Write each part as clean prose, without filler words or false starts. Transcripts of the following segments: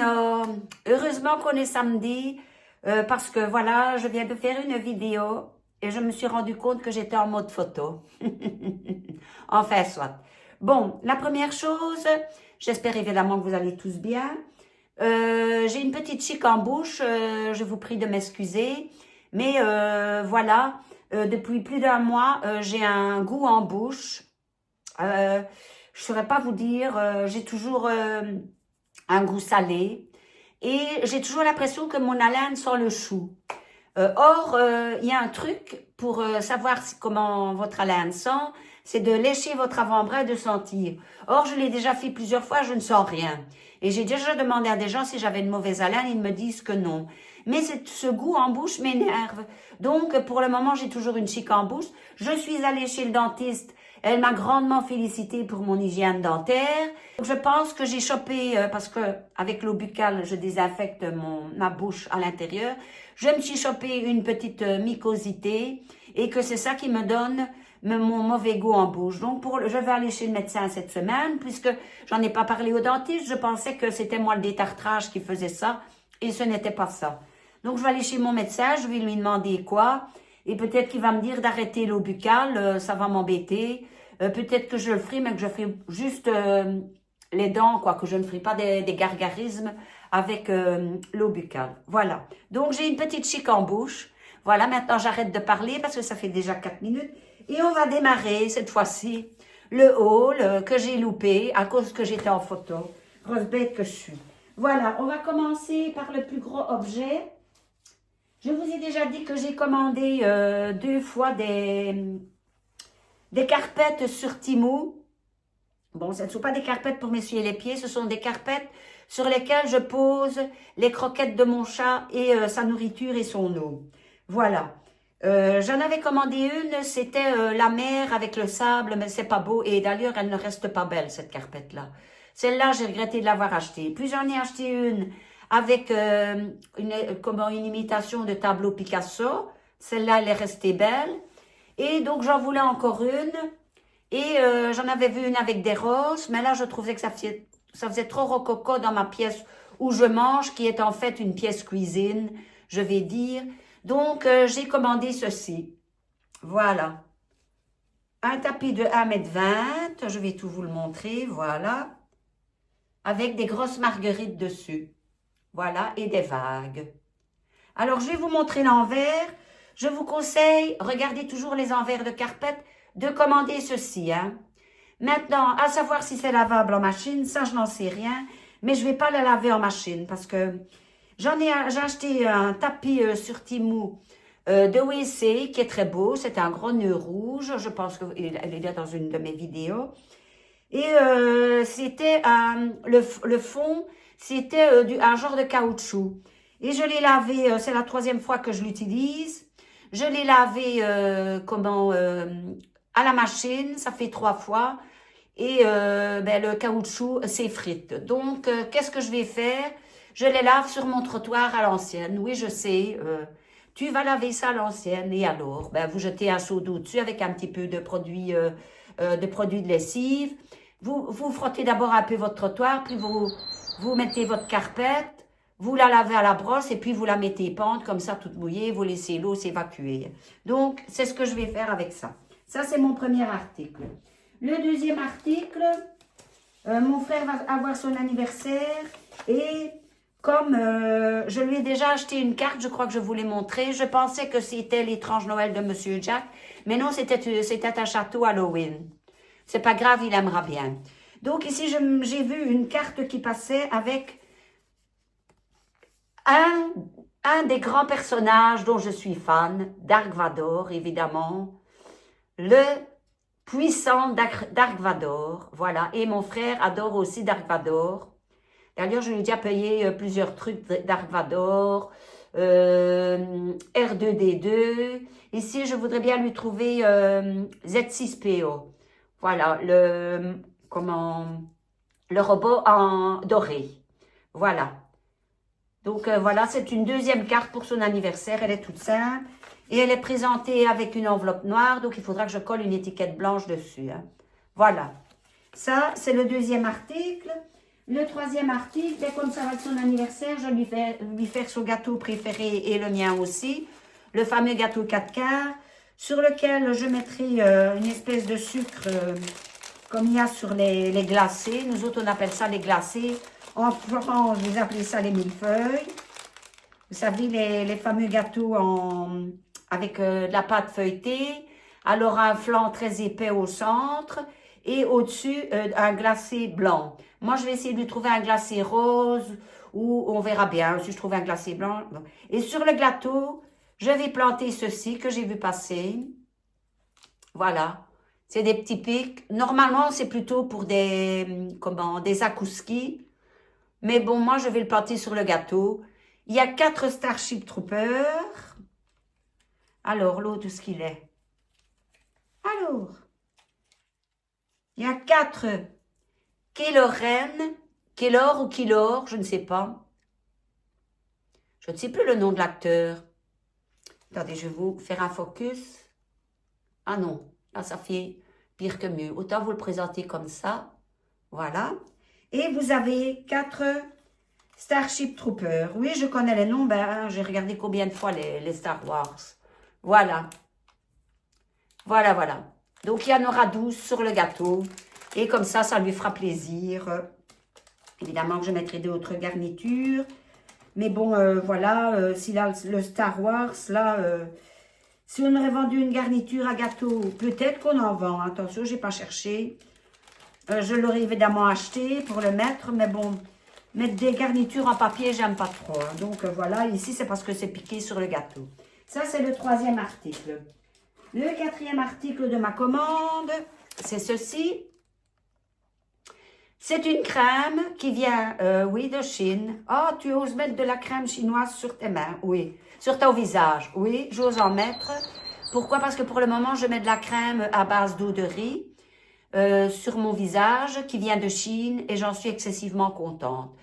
Buongiorno, heureusement qu'on est samedi parce que voilà, je viens de faire une vidéo et je me suis rendu compte que j'étais en mode photo. Enfin, soit. Bon, la première chose, j'espère évidemment que vous allez tous bien. J'ai une petite chic en bouche, je vous prie de m'excuser, mais voilà, depuis plus d'un mois, j'ai un goût en bouche. Je ne saurais pas vous dire, j'ai toujours un goût salé et j'ai toujours l'impression que mon haleine sent le chou. Or, il y a un truc pour savoir comment votre haleine sent, c'est de lécher votre avant-bras et de sentir. Or, je l'ai déjà fait plusieurs fois, je ne sens rien. Et j'ai déjà demandé à des gens si j'avais une mauvaise haleine, ils me disent que non. Mais ce goût en bouche m'énerve. Donc, pour le moment, j'ai toujours une chic en bouche. Je suis allée chez le dentiste. Elle m'a grandement félicité pour mon hygiène dentaire. Je pense que j'ai chopé, parce que avec l'eau buccale, je désinfecte ma bouche à l'intérieur. Je me suis chopé une petite mycosité et que c'est ça qui me donne mon mauvais goût en bouche. Donc, je vais aller chez le médecin cette semaine, puisque j'en ai pas parlé au dentiste. Je pensais que c'était moi le détartrage qui faisait ça, et ce n'était pas ça. Donc, je vais aller chez mon médecin, je vais lui demander quoi, et peut-être qu'il va me dire d'arrêter l'eau buccale, ça va m'embêter. Peut-être que je le ferai, mais que je ferai juste les dents, quoi, que je ne ferai pas des gargarismes avec l'eau buccale. Voilà. Donc, j'ai une petite chic en bouche. Voilà, maintenant, j'arrête de parler parce que ça fait déjà 4 minutes. Et on va démarrer, cette fois-ci, le haul que j'ai loupé à cause que j'étais en photo. Grosse bête que je suis. Voilà, on va commencer par le plus gros objet. Je vous ai déjà dit que j'ai commandé 2 fois des carpettes sur Temu. Bon, ce ne sont pas des carpettes pour m'essuyer les pieds, ce sont des carpettes sur lesquelles je pose les croquettes de mon chat et sa nourriture et son eau. Voilà. J'en avais commandé une, c'était la mer avec le sable, mais c'est pas beau. Et d'ailleurs, elle ne reste pas belle, cette carpette-là. Celle-là, j'ai regretté de l'avoir achetée. Puis j'en ai acheté une avec une imitation de tableau Picasso. Celle-là, elle est restée belle. Et donc, j'en voulais encore une. Et j'en avais vu une avec des roses. Mais là, je trouvais que ça faisait trop rococo dans ma pièce où je mange, qui est en fait une pièce cuisine, je vais dire. Donc, j'ai commandé ceci. Voilà. Un tapis de 1,20 m. Je vais tout vous le montrer. Voilà. Avec des grosses marguerites dessus. Voilà. Et des vagues. Alors, je vais vous montrer l'envers. Je vous conseille, regardez toujours les envers de carpette, de commander ceci. Hein. Maintenant, à savoir si c'est lavable en machine, ça, je n'en sais rien. Mais je ne vais pas la laver en machine parce que j'ai acheté un tapis sur Temu de WC qui est très beau. C'est un gros nœud rouge. Je pense qu'elle est là dans une de mes vidéos. Et c'était le fond, c'était un genre de caoutchouc. Et je l'ai lavé, c'est la 3e fois que je l'utilise. Je l'ai lavé à la machine, ça fait 3 fois. Et le caoutchouc s'effrite. Donc, qu'est-ce que je vais faire? Je les lave sur mon trottoir à l'ancienne. Oui, je sais, tu vas laver ça à l'ancienne. Et alors, vous jetez un seau d'eau dessus avec un petit peu de produit de lessive. Vous frottez d'abord un peu votre trottoir, puis vous mettez votre carpette, vous la lavez à la brosse et puis vous la mettez pente, comme ça, toute mouillée, vous laissez l'eau s'évacuer. Donc, c'est ce que je vais faire avec ça. Ça, c'est mon premier article. Le deuxième article, mon frère va avoir son anniversaire et comme je lui ai déjà acheté une carte, je crois que je vous l'ai montré, je pensais que c'était l'étrange Noël de Monsieur Jack, mais non, c'était un château Halloween. C'est pas grave, il aimera bien. Donc ici, j'ai vu une carte qui passait avec un des grands personnages dont je suis fan, Dark Vador, évidemment, le puissant Dark Vador, voilà, et mon frère adore aussi Dark Vador. D'ailleurs, je lui ai déjà payé plusieurs trucs Dark Vador, R2D2. Ici, je voudrais bien lui trouver Z6PO. Voilà, le robot en doré. Voilà. Donc, voilà, c'est une deuxième carte pour son anniversaire. Elle est toute simple. Et elle est présentée avec une enveloppe noire. Donc, il faudra que je colle une étiquette blanche dessus. Hein. Voilà. Ça, c'est le deuxième article. Le troisième article, ben, comme ça va être son anniversaire, je vais lui faire son gâteau préféré et le mien aussi. Le fameux gâteau 4 quarts, sur lequel je mettrai une espèce de sucre comme il y a sur les glacés. Nous autres, on appelle ça les glacés. En Florence, vous appelez ça les millefeuilles. Vous savez, les fameux gâteaux avec de la pâte feuilletée. Alors, un flanc très épais au centre et au-dessus, un glacé blanc. Moi, je vais essayer de lui trouver un glacé rose ou on verra bien si je trouve un glacé blanc. Et sur le gâteau, je vais planter ceci que j'ai vu passer. Voilà. C'est des petits pics. Normalement, c'est plutôt pour des akouskis. Mais bon, moi, je vais le planter sur le gâteau. Il y a 4 Starship Troopers. Alors, l'autre, où est-ce qu'il est? Alors, il y a 4 Kellor ou Killor, je ne sais pas. Je ne sais plus le nom de l'acteur. Attendez, je vais vous faire un focus. Ah non, là, ça fait pire que mieux. Autant vous le présenter comme ça. Voilà. Et vous avez 4 Starship Troopers. Oui, je connais les noms. Ben, j'ai regardé combien de fois les Star Wars. Voilà. Voilà, voilà. Donc, il y en aura 12 sur le gâteau. Et comme ça lui fera plaisir. Évidemment que je mettrai d'autres garnitures. Mais bon, voilà. Si là, le Star Wars, là... si on aurait vendu une garniture à gâteau, peut-être qu'on en vend. Attention, je n'ai pas cherché. Je l'aurais évidemment acheté pour le mettre. Mais bon, mettre des garnitures en papier, j'aime pas trop. Hein. Donc, voilà. Ici, c'est parce que c'est piqué sur le gâteau. Ça, c'est le troisième article. Le quatrième article de ma commande, c'est ceci. C'est une crème qui vient, oui, de Chine. Ah, tu oses mettre de la crème chinoise sur tes mains? Oui. Sur ton visage? Oui, j'ose en mettre. Pourquoi? Parce que pour le moment, je mets de la crème à base d'eau de riz sur mon visage qui vient de Chine et j'en suis excessivement contente.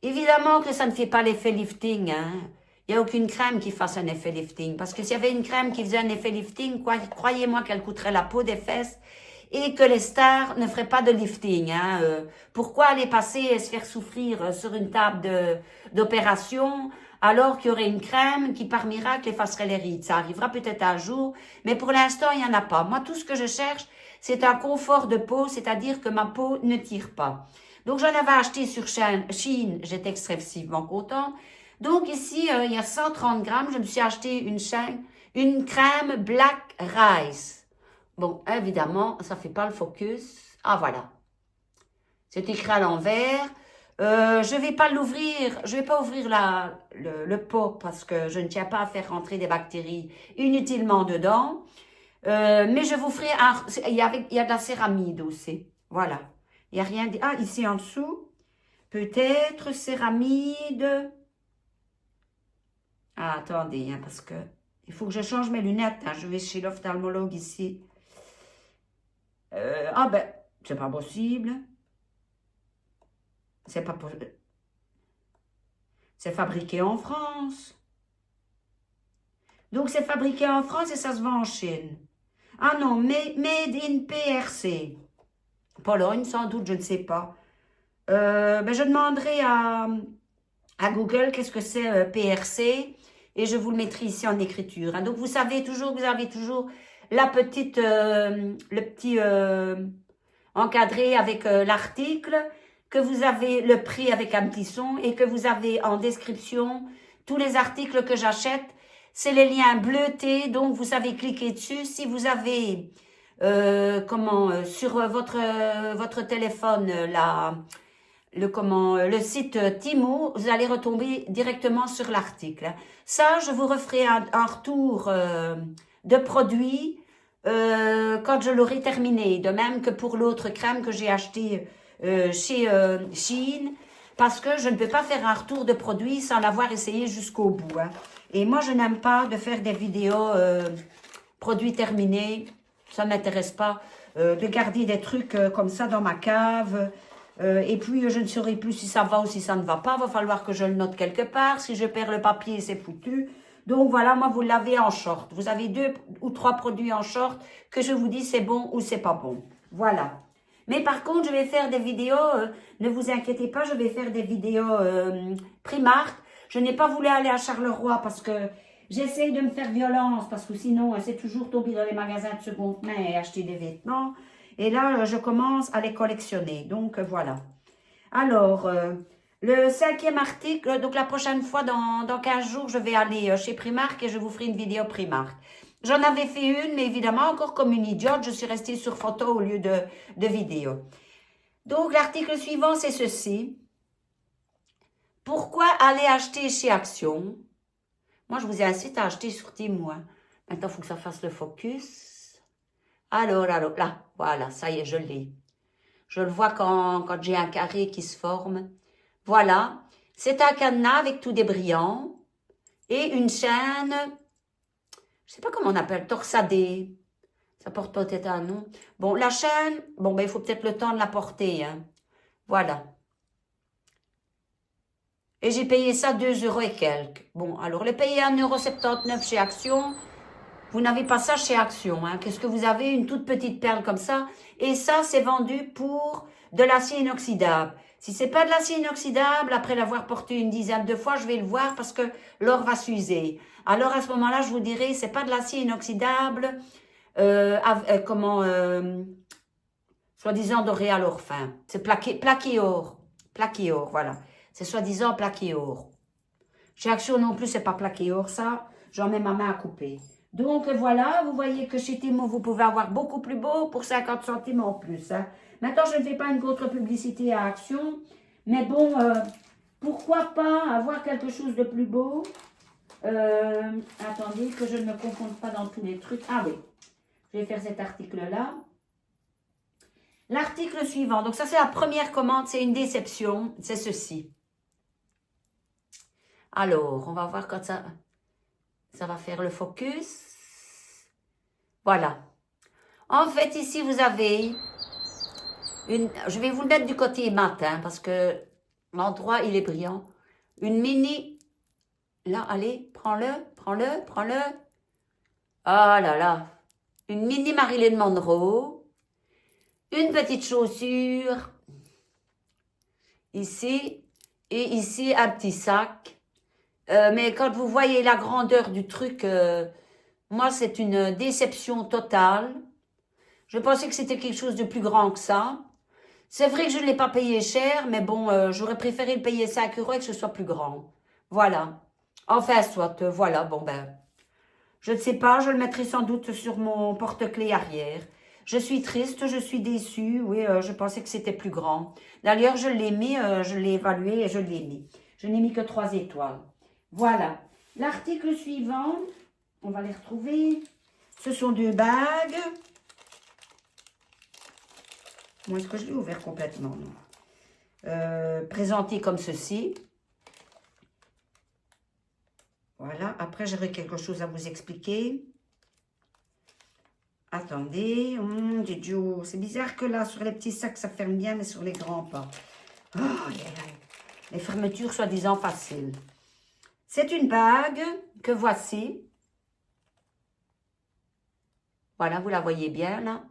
Évidemment que ça ne fait pas l'effet lifting, hein. Il n'y a aucune crème qui fasse un effet lifting. Parce que s'il y avait une crème qui faisait un effet lifting, croyez-moi qu'elle coûterait la peau des fesses et que les stars ne feraient pas de lifting. Hein. Pourquoi aller passer et se faire souffrir sur une table d'opération alors qu'il y aurait une crème qui, par miracle, effacerait les rides? Ça arrivera peut-être un jour, mais pour l'instant, il n'y en a pas. Moi, tout ce que je cherche, c'est un confort de peau, c'est-à-dire que ma peau ne tire pas. Donc, j'en avais acheté sur Chine, j'étais excessivement contente. Donc, ici, il y a 130 grammes, je me suis acheté une crème Black Rice. Bon, évidemment, ça ne fait pas le focus. Ah, voilà. C'est écrit à l'envers. Je ne vais pas l'ouvrir, je ne vais pas ouvrir le pot parce que je ne tiens pas à faire rentrer des bactéries inutilement dedans. Mais je vous ferai il y a de la céramide aussi. Voilà. Il n'y a rien. Ah, ici en dessous, peut-être céramide. Ah, attendez, hein, parce que il faut que je change mes lunettes. Hein. Je vais chez l'ophtalmologue ici. Ah ben, c'est pas possible. C'est pas possible. C'est fabriqué en France. Donc, c'est fabriqué en France et ça se vend en Chine. Ah non, made in PRC. Pologne, sans doute, je ne sais pas. Ben, je demanderai à Google qu'est-ce que c'est PRC et je vous le mettrai ici en écriture. Hein. Donc, vous savez toujours, vous avez toujours la petite, le petit encadré avec l'article, que vous avez le prix avec un petit son et que vous avez en description tous les articles que j'achète. C'est les liens bleutés, donc vous savez cliquer dessus. Si vous avez, sur votre téléphone, le site Timo, vous allez retomber directement sur l'article. Ça, je vous referai un retour de produit quand je l'aurai terminé. De même que pour l'autre crème que j'ai acheté chez Shein, parce que je ne peux pas faire un retour de produit sans l'avoir essayé jusqu'au bout. Hein. Et moi, je n'aime pas de faire des vidéos produits terminés. Ça ne m'intéresse pas de garder des trucs comme ça dans ma cave. Et puis, je ne saurai plus si ça va ou si ça ne va pas. Il va falloir que je le note quelque part. Si je perds le papier, c'est foutu. Donc, voilà, moi, vous l'avez en short. Vous avez 2 ou 3 produits en short que je vous dis c'est bon ou c'est pas bon. Voilà. Mais par contre, je vais faire des vidéos, ne vous inquiétez pas, je vais faire des vidéos Primark. Je n'ai pas voulu aller à Charleroi parce que j'essaye de me faire violence, parce que sinon, c'est toujours tomber dans les magasins de seconde main et acheter des vêtements. Et là, je commence à les collectionner. Donc, voilà. Alors, le 5e article, donc la prochaine fois, dans 15 jours, je vais aller chez Primark et je vous ferai une vidéo Primark. J'en avais fait une, mais évidemment, encore comme une idiote, je suis restée sur photo au lieu de vidéo. Donc, l'article suivant, c'est ceci. Pourquoi aller acheter chez Action? Moi, je vous incite à acheter sur Temu. Maintenant, il faut que ça fasse le focus. Alors, là, voilà, ça y est, je l'ai. Je le vois quand j'ai un carré qui se forme. Voilà, c'est un cadenas avec tout des brillants et une chaîne, je sais pas comment on appelle, torsadée. Ça porte peut-être un nom. Bon, la chaîne, bon, ben, il faut peut-être le temps de la porter. Hein. Voilà. Et j'ai payé ça 2 € et quelques. Bon, alors, le payer 1,79 € chez Action, vous n'avez pas ça chez Action. Hein. Qu'est-ce que vous avez? Une toute petite perle comme ça. Et ça, c'est vendu pour de l'acier inoxydable. Si c'est pas de l'acier inoxydable, après l'avoir porté une dizaine de fois, je vais le voir parce que l'or va s'user. Alors, à ce moment-là, je vous dirai, c'est pas de l'acier inoxydable, soi-disant doré à l'or fin. C'est plaqué or. Plaqué or, voilà. C'est soi-disant plaqué or. Chez Action non plus, c'est pas plaqué or, ça. J'en mets ma main à couper. Donc voilà, vous voyez que chez Temu, vous pouvez avoir beaucoup plus beau pour 50 centimes en plus. Hein. Maintenant, je ne fais pas une contre-publicité à Action. Mais bon, pourquoi pas avoir quelque chose de plus beau? Attendez, que je ne me confonde pas dans tous les trucs. Ah oui, je vais faire cet article-là. L'article suivant, donc ça c'est la première commande, c'est une déception, c'est ceci. Alors, on va voir quand ça va faire le focus. Voilà. En fait, ici, vous avez une... Je vais vous le mettre du côté mat, hein, parce que l'endroit, il est brillant. Une mini... Là, allez, prends-le, prends-le, prends-le. Ah là là. Une mini Marilyn Monroe. Une petite chaussure. Ici. Et ici, un petit sac. Mais quand vous voyez la grandeur du truc, moi, c'est une déception totale. Je pensais que c'était quelque chose de plus grand que ça. C'est vrai que je ne l'ai pas payé cher, mais bon, j'aurais préféré le payer 5 € et que ce soit plus grand. Voilà. Enfin, soit, voilà, bon ben, je ne sais pas, je le mettrai sans doute sur mon porte-clés arrière. Je suis triste, je suis déçue, oui, je pensais que c'était plus grand. D'ailleurs, je l'ai mis, je l'ai évalué et je l'ai mis. Je n'ai mis que 3 étoiles. Voilà. L'article suivant, on va les retrouver. Ce sont 2 bagues. Bon, est-ce que je l'ai ouvert complètement? Non. Présenté comme ceci. Voilà. Après, j'aurai quelque chose à vous expliquer. Attendez. C'est bizarre que là, sur les petits sacs, ça ferme bien, mais sur les grands, pas. Oh, les fermetures soi-disant faciles. C'est une bague que voici. Voilà, vous la voyez bien, là.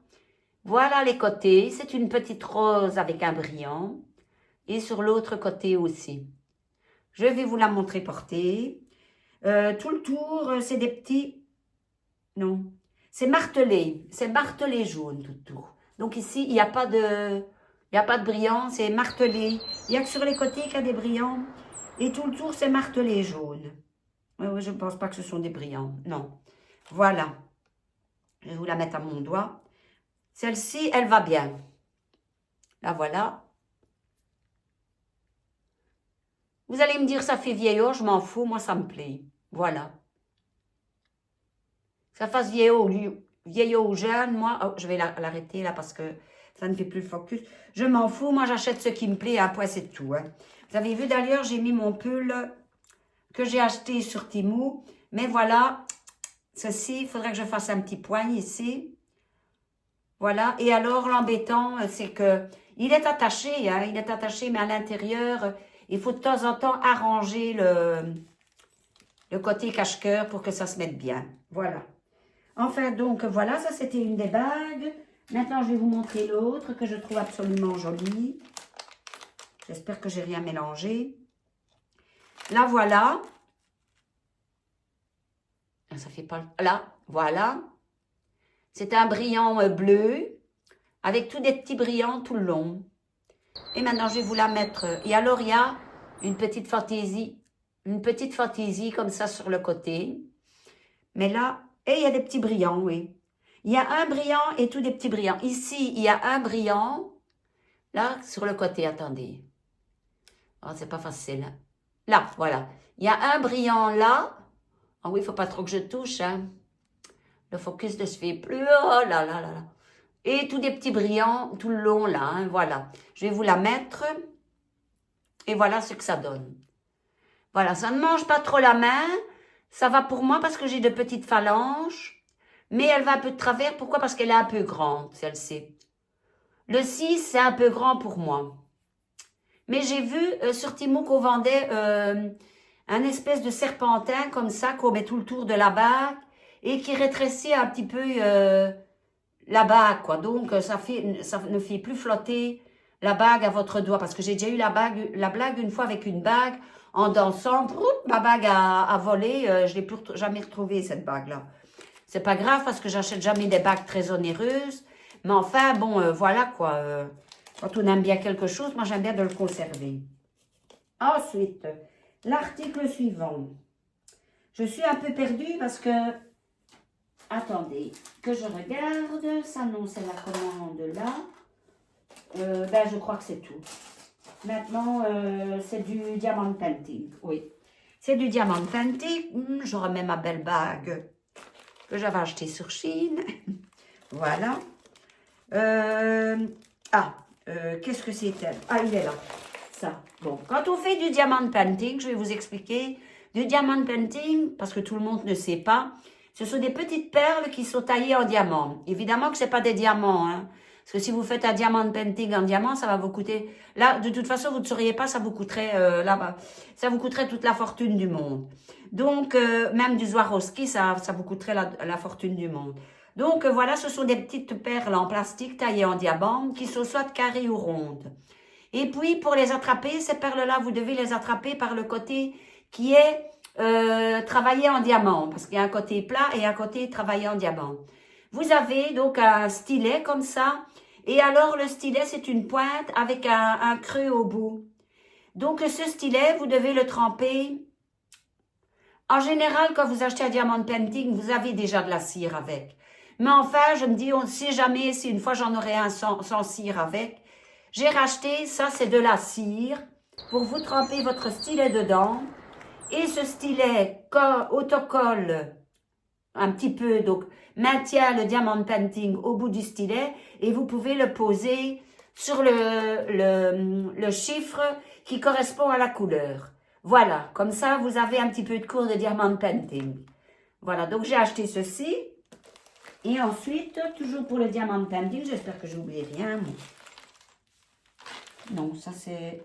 Voilà les côtés. C'est une petite rose avec un brillant. Et sur l'autre côté aussi. Je vais vous la montrer portée. Tout le tour, c'est des petits... Non. C'est martelé. C'est martelé jaune, tout le tour. Donc ici, il n'y a pas de... Il n'y a pas de brillant, c'est martelé. Il n'y a que sur les côtés qu'il y a des brillants. Et tout le tour, c'est martelé jaune. Je ne pense pas que ce sont des brillants. Non. Voilà. Je vais vous la mettre à mon doigt. Celle-ci, elle va bien. La voilà. Vous allez me dire, ça fait vieillot, je m'en fous, moi ça me plaît. Voilà. Ça fasse vieillot ou jeune, moi, oh, je vais l'arrêter là parce que ça ne fait plus le focus. Je m'en fous, moi j'achète ce qui me plaît, à un point c'est tout. Hein. Vous avez vu d'ailleurs, j'ai mis mon pull que j'ai acheté sur Temu. Mais voilà, ceci, il faudrait que je fasse un petit point ici. Voilà, et alors l'embêtant, c'est que il est attaché, hein, il est attaché, mais à l'intérieur, il faut de temps en temps arranger le côté cache-cœur pour que ça se mette bien. Voilà. Enfin, donc, voilà, ça c'était une des bagues. Maintenant, je vais vous montrer l'autre que je trouve absolument joli. J'espère que j'ai rien mélangé. Là, voilà. Ça fait pas... Là, voilà. C'est un brillant bleu avec tous des petits brillants tout le long. Et maintenant, je vais vous la mettre. Et alors, il y a une petite fantaisie. Une petite fantaisie comme ça sur le côté. Mais là, et il y a des petits brillants, oui. Il y a un brillant et tous des petits brillants. Ici, il y a un brillant. Là, sur le côté, attendez. Oh, c'est pas facile. Là, voilà. Il y a un brillant là. Ah oui, il ne faut pas trop que je touche, hein. Le focus ne se fait plus. Oh là là là là. Et tous des petits brillants tout le long là, hein, voilà. Je vais vous la mettre. Et voilà ce que ça donne. Voilà, ça ne mange pas trop la main. Ça va pour moi parce que j'ai de petites phalanges. Mais elle va un peu de travers. Pourquoi? Parce qu'elle est un peu grande, celle-ci. Le 6, c'est un peu grand pour moi. Mais j'ai vu sur Timo qu'on vendait un espèce de serpentin comme ça, qu'on met tout le tour de la bague et qui rétrécit un petit peu la bague, quoi. Donc, ça ne fait plus flotter la bague à votre doigt. Parce que j'ai déjà eu la blague une fois avec une bague en dansant. Ma bague a volé. Je ne l'ai plus jamais retrouvée, cette bague-là. C'est pas grave parce que j'achète jamais des bagues très onéreuses. Mais enfin, bon, voilà, quoi. Quand on aime bien quelque chose, moi, j'aime bien de le conserver. Ensuite, l'article suivant. Je suis un peu perdue parce que... Attendez, que je regarde. Ça, non, c'est la commande là. Ben, je crois que c'est tout. Maintenant, c'est du diamant painting. Oui, c'est du diamant painting. Je remets ma belle bague que j'avais achetée sur Chine. Voilà. Qu'est-ce que c'était? Ah, il est là. Ça. Bon, quand on fait du diamant painting, je vais vous expliquer. Du diamant painting, parce que tout le monde ne sait pas, ce sont des petites perles qui sont taillées en diamant. Évidemment que ce n'est pas des diamants, hein. Parce que si vous faites un diamant painting en diamant, ça va vous coûter... Là, de toute façon, vous ne sauriez pas, ça vous coûterait là-bas. Ça vous coûterait toute la fortune du monde. Donc, même du Swarovski, ça vous coûterait la fortune du monde. Donc, voilà, ce sont des petites perles en plastique taillées en diamant qui sont soit carrées ou rondes. Et puis, pour les attraper, ces perles-là, vous devez les attraper par le côté qui est travaillé en diamant. Parce qu'il y a un côté plat et un côté travaillé en diamant. Vous avez donc un stylet comme ça. Et alors, le stylet, c'est une pointe avec un creux au bout. Donc, ce stylet, vous devez le tremper. En général, quand vous achetez un diamant painting, vous avez déjà de la cire avec. Mais enfin, je me dis, on ne sait jamais si une fois j'en aurai un sans cire avec. J'ai racheté, ça c'est de la cire, pour vous tremper votre stylet dedans. Et ce stylet autocolle un petit peu, donc maintient le diamant painting au bout du stylet et vous pouvez le poser sur le chiffre qui correspond à la couleur. Voilà, comme ça vous avez un petit peu de cours de diamant painting. Voilà, donc j'ai acheté ceci. Et ensuite, toujours pour le diamant painting, j'espère que j'oublie rien. Non, ça c'est...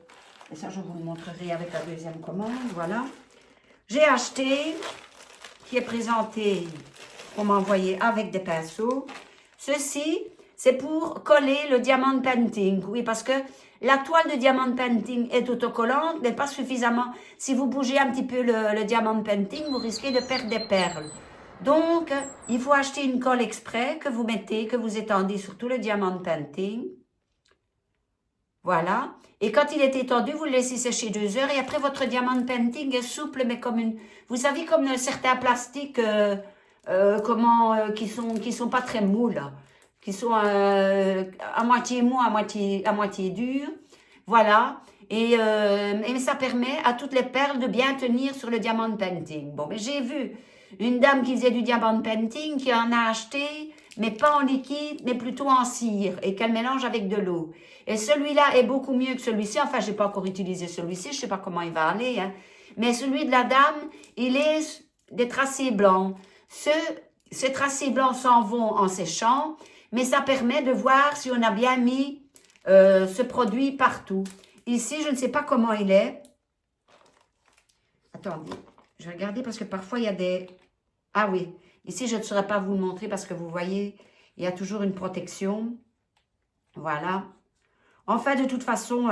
Et ça, je vous le montrerai avec la deuxième commande, voilà. J'ai acheté, qui est présenté, on m'a envoyé avec des pinceaux. Ceci, c'est pour coller le diamant painting. Oui, parce que la toile de diamant painting est autocollante, mais pas suffisamment. Si vous bougez un petit peu le diamant painting, vous risquez de perdre des perles. Donc, il faut acheter une colle exprès que vous mettez, que vous étendez sur tout le diamant painting. Voilà. Et quand il est étendu, vous le laissez sécher 2 heures. Et après, votre diamant painting est souple, mais comme une... Vous savez, comme certains plastiques qui sont pas très mous, là. Qui sont à moitié mous, à moitié durs. Voilà. Et ça permet à toutes les perles de bien tenir sur le diamant painting. Bon, mais j'ai vu une dame qui faisait du diamant painting, qui en a acheté, mais pas en liquide, mais plutôt en cire, et qu'elle mélange avec de l'eau. Et celui-là est beaucoup mieux que celui-ci. Enfin, je n'ai pas encore utilisé celui-ci, je ne sais pas comment il va aller. Hein. Mais celui de la dame, il est des tracés blancs. Ces tracés blancs s'en vont en séchant, mais ça permet de voir si on a bien mis ce produit partout. Ici, je ne sais pas comment il est. Attendez, je vais regarder parce que parfois il y a des... Ah oui, ici je ne saurais pas vous le montrer parce que vous voyez, il y a toujours une protection. Voilà. Enfin, de toute façon,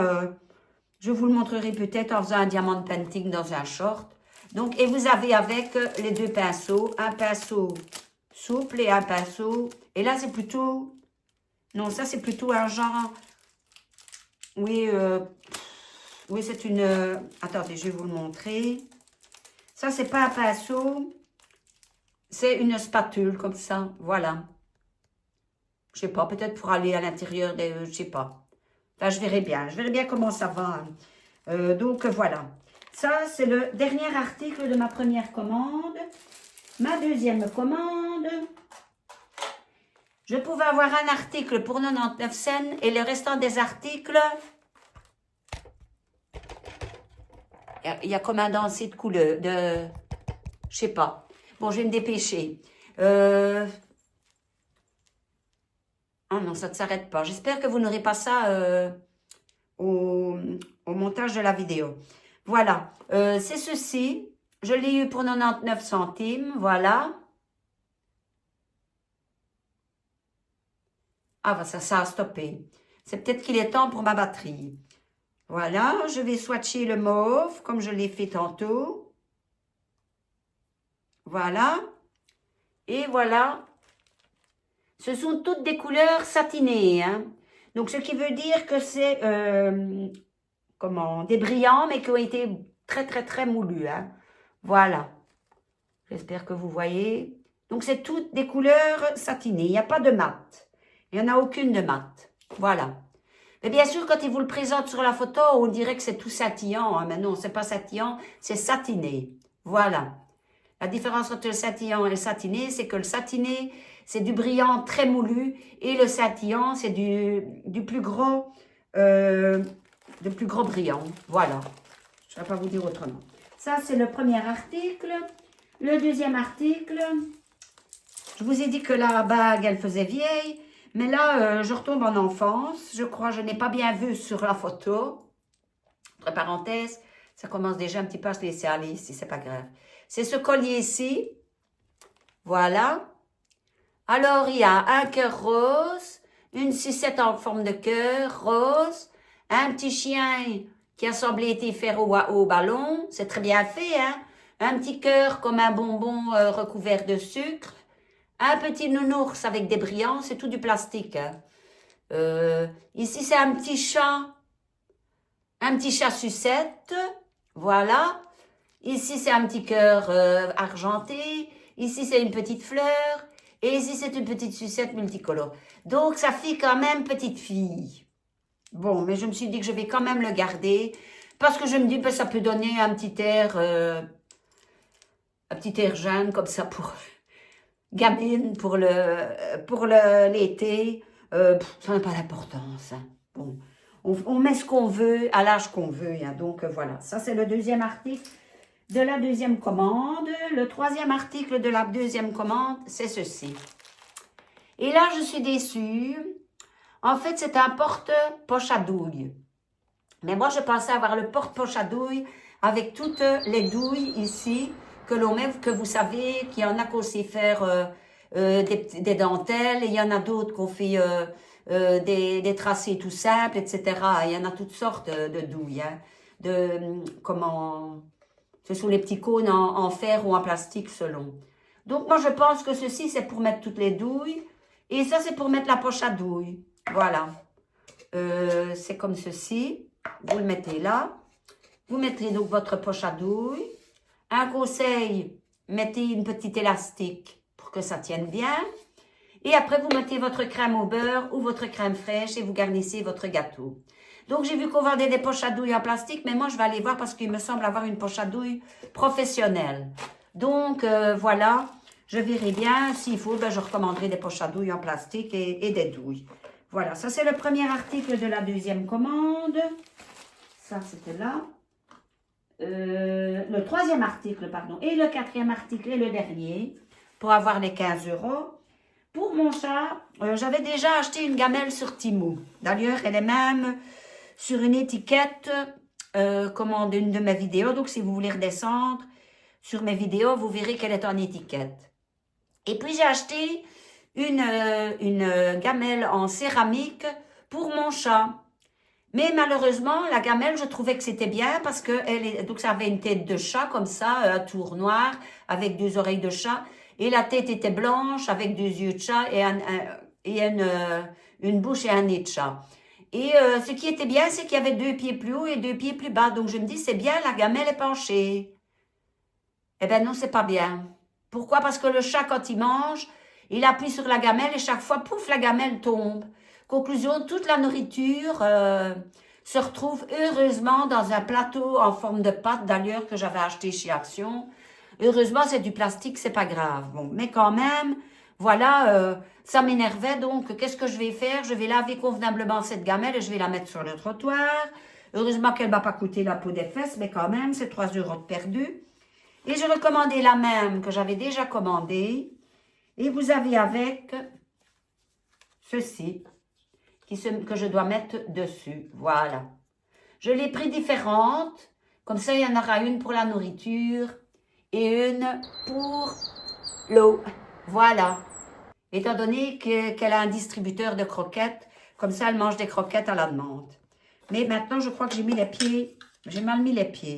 je vous le montrerai peut-être en faisant un diamant painting dans un short. Donc, et vous avez avec les deux pinceaux, un pinceau souple et un pinceau. Et là, c'est plutôt... Non, ça, c'est plutôt un genre... Oui, oui, c'est une... attendez, je vais vous le montrer. Ça, c'est pas un pinceau. C'est une spatule, comme ça. Voilà. Je sais pas, peut-être pour aller à l'intérieur des... je sais pas. Enfin, je verrai bien. Je verrai bien comment ça va. Donc, voilà. Ça, c'est le dernier article de ma première commande. Ma deuxième commande. Je pouvais avoir un article pour 99 cents et le restant des articles... Il y a comme un dansé de couleur, de... Je sais pas. Bon, je vais me dépêcher. Oh non, ça ne s'arrête pas. J'espère que vous n'aurez pas ça au montage de la vidéo. Voilà. C'est ceci. Je l'ai eu pour 99 centimes. Voilà. Ah, bah ça a stoppé. C'est peut-être qu'il est temps pour ma batterie. Voilà. Je vais swatcher le mauve comme je l'ai fait tantôt. Voilà. Et voilà. Ce sont toutes des couleurs satinées. Hein. Donc, ce qui veut dire que c'est des brillants, mais qui ont été très, très, très moulus. Hein. Voilà. J'espère que vous voyez. Donc, c'est toutes des couleurs satinées. Il n'y a pas de mat. Il n'y en a aucune de mat. Voilà. Mais bien sûr, quand ils vous le présentent sur la photo, on dirait que c'est tout satillant. Hein. Mais non, c'est pas satillant, c'est satiné. Voilà. La différence entre le satillant et le satiné, c'est que le satiné, c'est du brillant très moulu et le satillant, c'est du plus gros brillant. Voilà. Je ne vais pas vous dire autrement. Ça, c'est le premier article. Le deuxième article, je vous ai dit que la bague, elle faisait vieille. Mais là, je retombe en enfance. Je crois que je n'ai pas bien vu sur la photo. Entre parenthèses, ça commence déjà un petit peu à se laisser aller ici, c'est pas grave. C'est ce collier-ci. Voilà. Alors, il y a un cœur rose, une sucette en forme de cœur rose, un petit chien qui a semblé été fait au ballon. C'est très bien fait, hein. Un petit cœur comme un bonbon recouvert de sucre. Un petit nounours avec des brillants. C'est tout du plastique, hein. Ici, c'est un petit chat sucette. Voilà. Ici, c'est un petit cœur argenté. Ici, c'est une petite fleur. Et ici, c'est une petite sucette multicolore. Donc, ça fait quand même petite fille. Bon, mais je me suis dit que je vais quand même le garder. Parce que je me dis que ça peut donner un petit air jeune, comme ça, pour gamine, pour l'été. Ça n'a pas d'importance. Hein. Bon, on met ce qu'on veut, à l'âge qu'on veut. Hein. Donc, voilà. Ça, c'est le deuxième article de la deuxième commande. Le troisième article de la deuxième commande, c'est ceci. Et là, je suis déçue. En fait, c'est un porte-poche à douille. Mais moi, je pensais avoir le porte-poche à douille avec toutes les douilles ici que l'on met, que vous savez qu'il y en a qu'on sait faire des dentelles, et il y en a d'autres qu'on fait des tracés tout simples, etc. Il y en a toutes sortes de douilles. Hein, ce sont les petits cônes en fer ou en plastique selon. Donc, moi, je pense que ceci, c'est pour mettre toutes les douilles. Et ça, c'est pour mettre la poche à douille. Voilà. C'est comme ceci. Vous le mettez là. Vous mettrez donc votre poche à douille. Un conseil, mettez une petite élastique pour que ça tienne bien. Et après, vous mettez votre crème au beurre ou votre crème fraîche et vous garnissez votre gâteau. Donc, j'ai vu qu'on vendait des poches à douille en plastique, mais moi, je vais aller voir parce qu'il me semble avoir une poche à douille professionnelle. Donc, voilà, je verrai bien. S'il faut, ben, je recommanderai des poches à douille en plastique et des douilles. Voilà, ça, c'est le premier article de la deuxième commande. Ça, c'était là. Le troisième article, pardon. Et le quatrième article et le dernier pour avoir les 15 €. Pour mon chat, j'avais déjà acheté une gamelle sur Temu. D'ailleurs, elle est même sur une étiquette d'une de mes vidéos. Donc, si vous voulez redescendre sur mes vidéos, vous verrez qu'elle est en étiquette. Et puis, j'ai acheté une gamelle en céramique pour mon chat. Mais malheureusement, la gamelle, je trouvais que c'était bien parce que donc ça avait une tête de chat comme ça, un tour noir avec deux oreilles de chat. Et la tête était blanche avec deux yeux de chat et une bouche et un nez de chat. Et ce qui était bien, c'est qu'il y avait deux pieds plus haut et deux pieds plus bas. Donc je me dis, c'est bien, la gamelle est penchée. Eh bien non, c'est pas bien. Pourquoi? Parce que le chat, quand il mange, il appuie sur la gamelle et chaque fois, pouf, la gamelle tombe. Conclusion, toute la nourriture se retrouve heureusement dans un plateau en forme de pâte d'ailleurs que j'avais acheté chez Action. Heureusement, c'est du plastique, c'est pas grave. Bon, mais quand même, voilà, ça m'énervait. Donc, qu'est-ce que je vais faire? Je vais laver convenablement cette gamelle et je vais la mettre sur le trottoir. Heureusement qu'elle m'a pas coûté la peau des fesses, mais quand même, c'est 3 € de perdu. Et j'ai recommandé la même que j'avais déjà commandée. Et vous avez avec ceci que je dois mettre dessus. Voilà. Je l'ai pris différentes. Comme ça, il y en aura une pour la nourriture et une pour l'eau. Voilà. Étant donné qu'elle a un distributeur de croquettes, comme ça, elle mange des croquettes à la demande. Mais maintenant, je crois que j'ai mis les pieds. J'ai mal mis les pieds.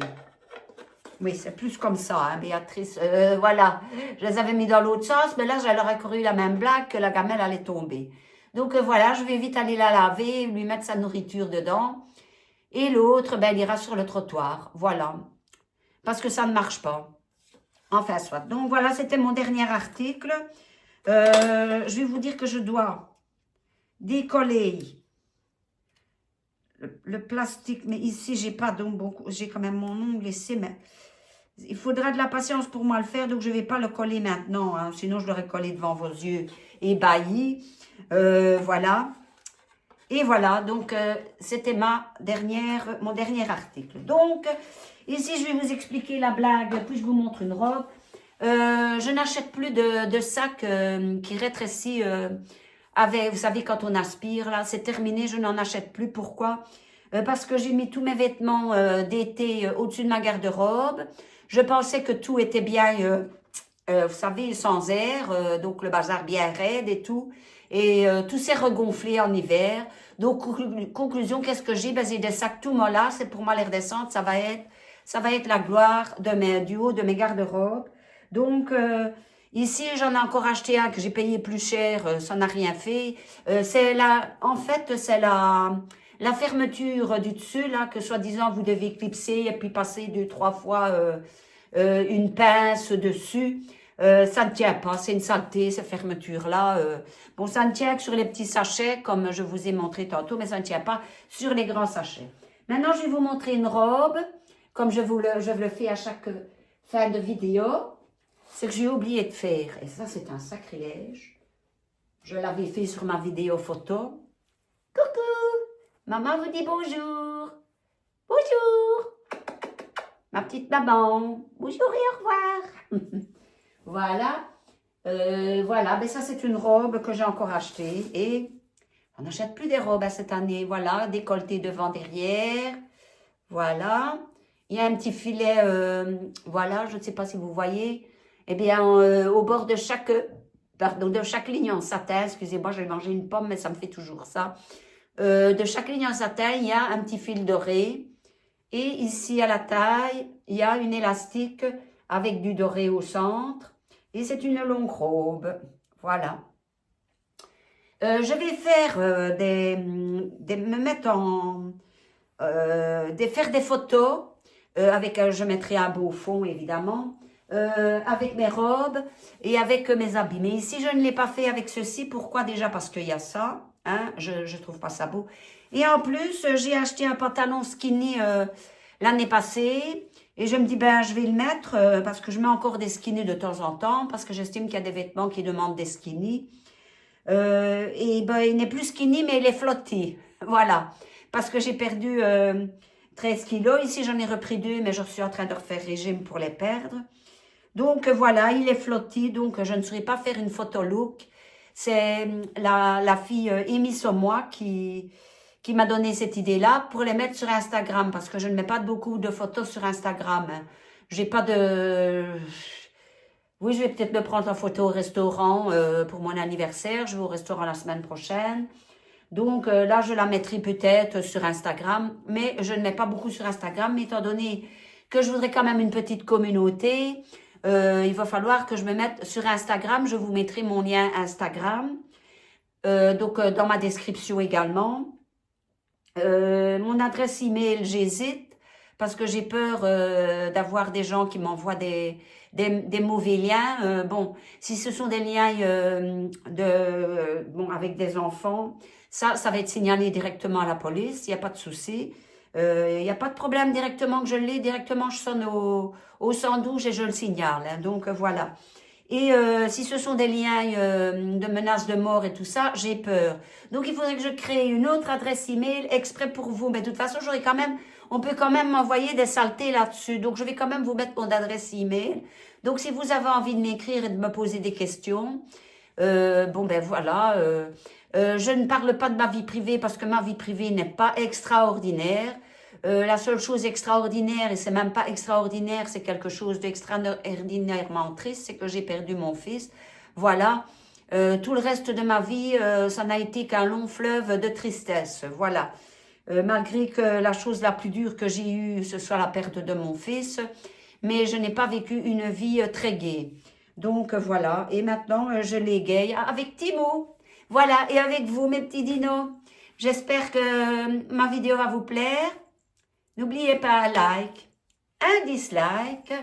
Oui, c'est plus comme ça, hein, Béatrice. Voilà, je les avais mis dans l'autre sens, mais là, j'aurais couru la même blague que la gamelle allait tomber. Donc voilà, je vais vite aller la laver, lui mettre sa nourriture dedans. Et l'autre, ben, elle ira sur le trottoir. Voilà. Parce que ça ne marche pas. Enfin, soit. Donc voilà, c'était mon dernier article. Je vais vous dire que je dois décoller le plastique. Mais ici, j'ai pas d'ongle. J'ai quand même mon ongle ici, mais il faudra de la patience pour moi le faire, donc je ne vais pas le coller maintenant, hein, sinon je l'aurais collé devant vos yeux ébahis. Voilà. Et voilà, donc c'était mon dernier article. Donc, ici je vais vous expliquer la blague, puis je vous montre une robe. Je n'achète plus de sacs qui rétrécissent avec, vous savez, quand on aspire, là, c'est terminé, je n'en achète plus. Pourquoi? Parce que j'ai mis tous mes vêtements d'été au-dessus de ma garde-robe. Je pensais que tout était bien, vous savez, sans air, donc le bazar bien raide et tout. Et tout s'est regonflé en hiver. Donc, conclusion, qu'est-ce que j'ai? Ben, j'ai des sacs tout mollats, c'est pour moi les redescendre. Ça va être la gloire du haut de mes garde-robes. Donc, ici, j'en ai encore acheté un que j'ai payé plus cher, ça n'a rien fait. En fait, c'est la fermeture du dessus, là, que soi-disant vous devez clipser et puis passer 2-3 fois une pince dessus. Ça ne tient pas, c'est une saleté, ces fermetures-là. Bon, ça ne tient que sur les petits sachets, comme je vous ai montré tantôt, mais ça ne tient pas sur les grands sachets. Maintenant, je vais vous montrer une robe, comme je le fais à chaque fin de vidéo. C'est que j'ai oublié de faire, et ça, c'est un sacrilège. Je l'avais fait sur ma vidéo photo. Coucou, maman vous dit bonjour. Bonjour, ma petite maman. Bonjour et au revoir. Voilà. Voilà, ben ça c'est une robe que j'ai encore achetée. Et on n'achète plus des robes cette année. Voilà, décolleté devant, derrière. Voilà. Il y a un petit filet, voilà, je ne sais pas si vous voyez. Eh bien, au bord de chaque ligne en satin, excusez-moi, j'ai mangé une pomme, mais ça me fait toujours ça. De chaque ligne en satin, il y a un petit fil doré. Et ici, à la taille, il y a une élastique avec du doré au centre. Et c'est une longue robe. Voilà. Je vais faire me mettre faire des photos je mettrai un beau fond évidemment, avec mes robes et avec mes habits. Mais ici, je ne l'ai pas fait avec ceci. Pourquoi? Déjà parce qu'il y a ça. Hein, je trouve pas ça beau. Et en plus, j'ai acheté un pantalon skinny l'année passée. Et je me dis, ben, je vais le mettre parce que je mets encore des skinny de temps en temps, parce que j'estime qu'il y a des vêtements qui demandent des skinny. Et ben, il n'est plus skinny, mais il est flotté. Voilà. Parce que j'ai perdu 13 kilos. Ici, j'en ai repris 2, mais je suis en train de refaire régime pour les perdre. Donc, voilà, il est flotté. Donc, je ne saurais pas faire une photo look. C'est la fille Amy Somois qui m'a donné cette idée-là pour les mettre sur Instagram, parce que je ne mets pas beaucoup de photos sur Instagram. Hein. J'ai pas de... Oui, je vais peut-être me prendre en photo au restaurant pour mon anniversaire. Je vais au restaurant la semaine prochaine. Donc là, je la mettrai peut-être sur Instagram, mais je ne mets pas beaucoup sur Instagram, mais étant donné que je voudrais quand même une petite communauté, il va falloir que je me mette sur Instagram. Je vous mettrai mon lien Instagram, donc dans ma description également. Mon adresse email, j'hésite parce que j'ai peur d'avoir des gens qui m'envoient des mauvais liens. Bon, si ce sont des liens bon, avec des enfants, ça va être signalé directement à la police, il n'y a pas de souci. Il n'y a pas de problème directement que je l'ai, directement je sonne au 112 et je le signale. Hein, donc voilà. Et si ce sont des liens de menaces de mort et tout ça, j'ai peur. Donc il faudrait que je crée une autre adresse email exprès pour vous. Mais de toute façon, j'aurai quand même, on peut quand même m'envoyer des saletés là-dessus. Donc je vais quand même vous mettre mon adresse email. Donc si vous avez envie de m'écrire et de me poser des questions, bon ben voilà. Je ne parle pas de ma vie privée parce que ma vie privée n'est pas extraordinaire. La seule chose extraordinaire, et c'est même pas extraordinaire, c'est quelque chose d'extraordinairement triste, c'est que j'ai perdu mon fils. Voilà. Tout le reste de ma vie, ça n'a été qu'un long fleuve de tristesse. Voilà. Malgré que la chose la plus dure que j'ai eue, ce soit la perte de mon fils, mais je n'ai pas vécu une vie très gaie. Donc voilà. Et maintenant, je l'égaye avec Timo. Voilà. Et avec vous, mes petits dinos. J'espère que ma vidéo va vous plaire. N'oubliez pas un like, un dislike,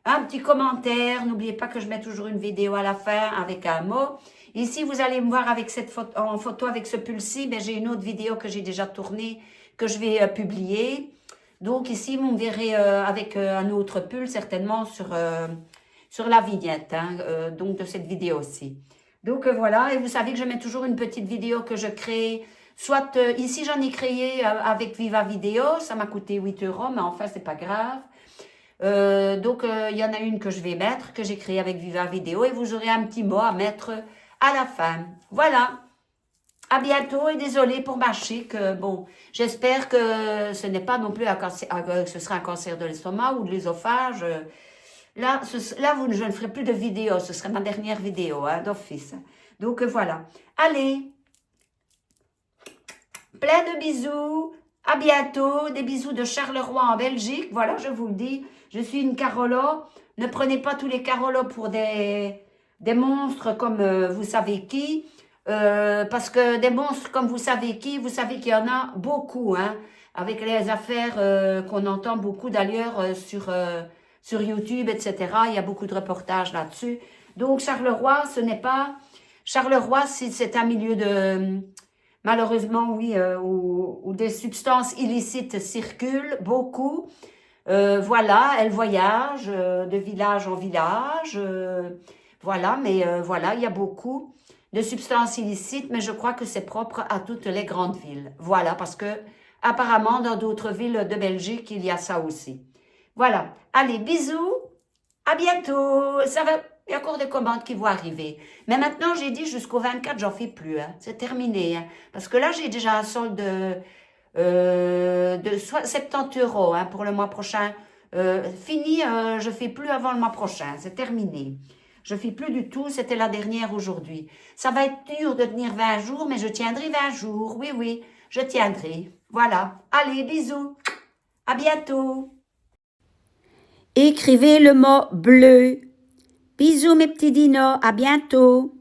un petit commentaire. N'oubliez pas que je mets toujours une vidéo à la fin avec un mot. Ici, vous allez me voir avec cette photo, en photo avec ce pull-ci, mais j'ai une autre vidéo que j'ai déjà tournée, que je vais publier. Donc ici, vous me verrez avec un autre pull, certainement sur la vignette, hein, donc de cette vidéo-ci. Donc voilà, et vous savez que je mets toujours une petite vidéo que je crée. Soit ici, j'en ai créé avec Viva Vidéo, ça m'a coûté 8 €, mais enfin, c'est pas grave. Donc, il y en a une que je vais mettre, que j'ai créée avec Viva Vidéo, et vous aurez un petit mot à mettre à la fin. Voilà, à bientôt, et désolé pour ma chic. Bon, j'espère que ce n'est pas non plus un cancer, ce sera un cancer de l'estomac ou de l'œsophage. Là, je ne ferai plus de vidéo, ce serait ma dernière vidéo, hein, d'office. Donc, voilà. Allez! Plein de bisous, à bientôt, des bisous de Charleroi en Belgique, voilà, je vous le dis, je suis une Carolo, ne prenez pas tous les Carolos pour des monstres comme vous savez qui, parce que des monstres comme vous savez qu'il y en a beaucoup, hein, avec les affaires qu'on entend beaucoup d'ailleurs sur YouTube, etc., il y a beaucoup de reportages là-dessus, donc Charleroi, ce n'est pas, Charleroi, c'est un milieu de... Malheureusement, oui, où des substances illicites circulent beaucoup. Voilà, elles voyagent de village en village. Voilà, mais voilà, il y a beaucoup de substances illicites, mais je crois que c'est propre à toutes les grandes villes. Voilà, parce que apparemment, dans d'autres villes de Belgique, il y a ça aussi. Voilà, allez, bisous, à bientôt. Ça va... Il y a encore des commandes qui vont arriver. Mais maintenant, j'ai dit jusqu'au 24, j'en fais plus. Hein. C'est terminé. Hein. Parce que là, j'ai déjà un solde de 70 € hein, pour le mois prochain. Fini, je fais plus avant le mois prochain. C'est terminé. Je fais plus du tout. C'était la dernière aujourd'hui. Ça va être dur de tenir 20 jours, mais je tiendrai 20 jours. Oui, oui, je tiendrai. Voilà. Allez, bisous. À bientôt. Écrivez le mot bleu. Bisous mes petits dinos, à bientôt.